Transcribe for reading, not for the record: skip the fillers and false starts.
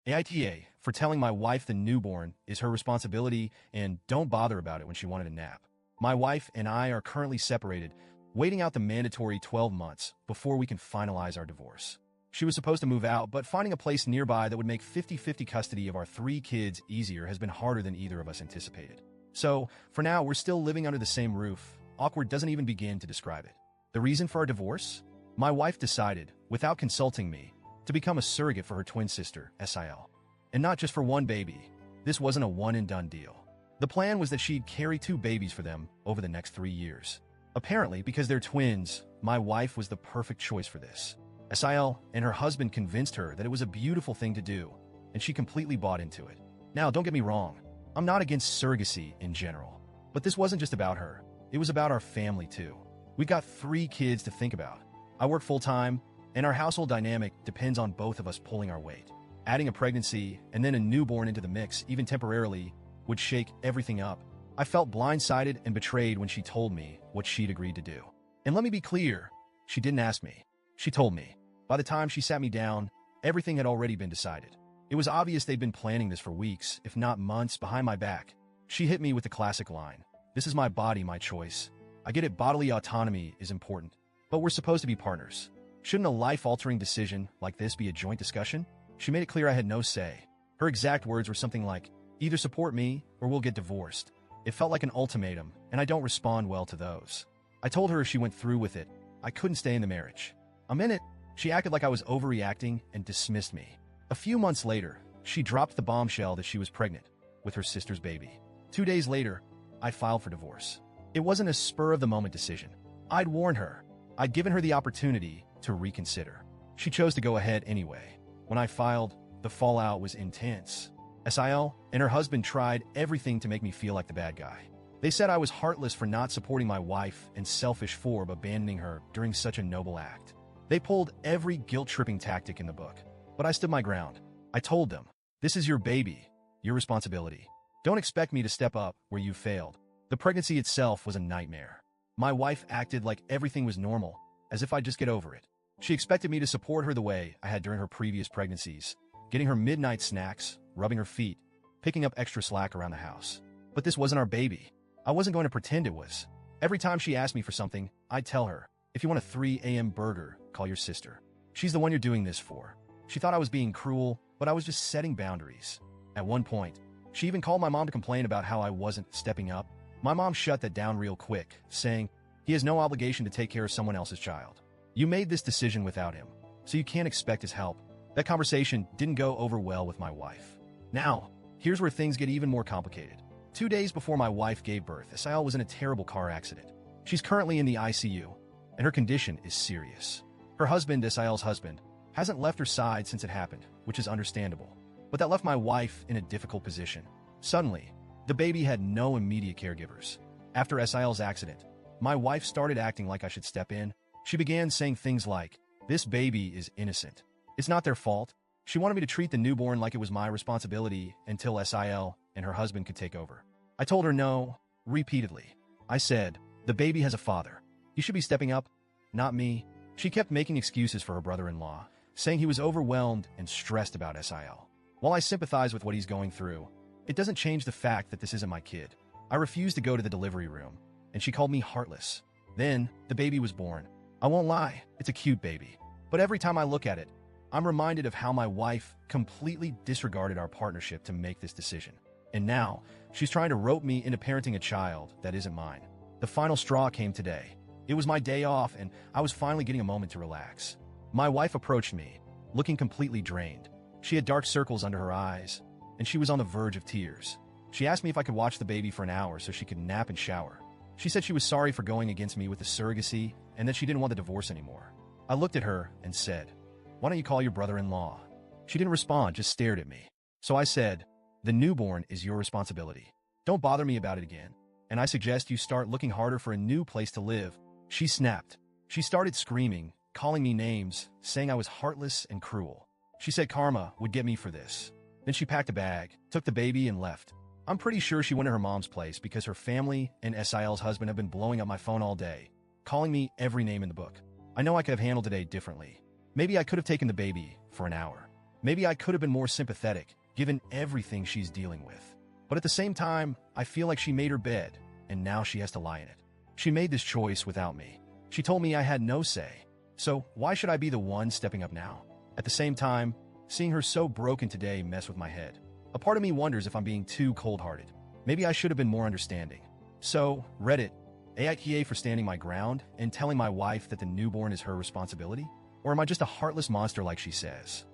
AITA for telling my wife the newborn is her responsibility and don't bother about it when she wanted a nap. My wife and I are currently separated, waiting out the mandatory 12 months before we can finalize our divorce. She was supposed to move out, but finding a place nearby that would make 50-50 custody of our 3 kids easier has been harder than either of us anticipated. So, for now, we're still living under the same roof. Awkward doesn't even begin to describe it. The reason for our divorce? My wife decided, without consulting me, to become a surrogate for her twin sister, SIL. And not just for one baby. This wasn't a one-and-done deal. The plan was that she'd carry 2 babies for them over the next 3 years. Apparently, because they're twins, my wife was the perfect choice for this. SIL and her husband convinced her that it was a beautiful thing to do, and she completely bought into it. Now, don't get me wrong, I'm not against surrogacy in general. But this wasn't just about her, it was about our family too. We got 3 kids to think about. I work full-time, and our household dynamic depends on both of us pulling our weight. Adding a pregnancy and then a newborn into the mix, even temporarily, would shake everything up. I felt blindsided and betrayed when she told me what she'd agreed to do. And let me be clear, she didn't ask me. She told me. By the time she sat me down, everything had already been decided. It was obvious they'd been planning this for weeks, if not months, behind my back. She hit me with the classic line, "This is my body, my choice. I get it, bodily autonomy is important, but we're supposed to be partners. Shouldn't a life-altering decision like this be a joint discussion?" She made it clear I had no say. Her exact words were something like, "Either support me or we'll get divorced." It felt like an ultimatum, and I don't respond well to those. I told her if she went through with it, I couldn't stay in the marriage. A minute, she acted like I was overreacting and dismissed me. A few months later, she dropped the bombshell that she was pregnant with her sister's baby. 2 days later, I filed for divorce. It wasn't a spur-of-the-moment decision. I'd warned her. I'd given her the opportunity to reconsider. She chose to go ahead anyway. When I filed, the fallout was intense. SIL and her husband tried everything to make me feel like the bad guy. They said I was heartless for not supporting my wife and selfish for abandoning her during such a noble act. They pulled every guilt-tripping tactic in the book, but I stood my ground. I told them, "This is your baby, your responsibility. Don't expect me to step up where you failed." The pregnancy itself was a nightmare. My wife acted like everything was normal, as if I'd just get over it. She expected me to support her the way I had during her previous pregnancies, getting her midnight snacks, rubbing her feet, picking up extra slack around the house. But this wasn't our baby. I wasn't going to pretend it was. Every time she asked me for something, I'd tell her, "If you want a 3 a.m. burger, call your sister. She's the one you're doing this for." She thought I was being cruel, but I was just setting boundaries. At one point, she even called my mom to complain about how I wasn't stepping up. My mom shut that down real quick, saying, "He has no obligation to take care of someone else's child. You made this decision without him, so you can't expect his help." That conversation didn't go over well with my wife. Now, here's where things get even more complicated. 2 days before my wife gave birth, SIL was in a terrible car accident. She's currently in the ICU, and her condition is serious. Her husband, SIL's husband, hasn't left her side since it happened, which is understandable. But that left my wife in a difficult position. Suddenly, the baby had no immediate caregivers. After SIL's accident, my wife started acting like I should step in. She began saying things like, "This baby is innocent. It's not their fault." She wanted me to treat the newborn like it was my responsibility until SIL and her husband could take over. I told her no, repeatedly. I said, "The baby has a father. He should be stepping up, not me." She kept making excuses for her brother-in-law, saying he was overwhelmed and stressed about SIL. While I sympathize with what he's going through, it doesn't change the fact that this isn't my kid. I refused to go to the delivery room, and she called me heartless. Then, the baby was born. I won't lie, it's a cute baby. But every time I look at it, I'm reminded of how my wife completely disregarded our partnership to make this decision. And now, she's trying to rope me into parenting a child that isn't mine. The final straw came today. It was my day off, and I was finally getting a moment to relax. My wife approached me, looking completely drained. She had dark circles under her eyes, and she was on the verge of tears. She asked me if I could watch the baby for an hour so she could nap and shower. She said she was sorry for going against me with the surrogacy and that she didn't want the divorce anymore. I looked at her and said, "Why don't you call your brother-in-law?" She didn't respond, just stared at me. So I said, "The newborn is your responsibility. Don't bother me about it again. And I suggest you start looking harder for a new place to live." She snapped. She started screaming, calling me names, saying I was heartless and cruel. She said karma would get me for this. Then she packed a bag, took the baby, and left. I'm pretty sure she went to her mom's place because her family and SIL's husband have been blowing up my phone all day, calling me every name in the book. I know I could have handled today differently. Maybe I could have taken the baby for an hour. Maybe I could have been more sympathetic, given everything she's dealing with. But at the same time, I feel like she made her bed, and now she has to lie in it. She made this choice without me. She told me I had no say. So why should I be the one stepping up now? At the same time, seeing her so broken today mess with my head. A part of me wonders if I'm being too cold-hearted. Maybe I should have been more understanding. So, Reddit, AITA for standing my ground and telling my wife that the newborn is her responsibility? Or am I just a heartless monster like she says?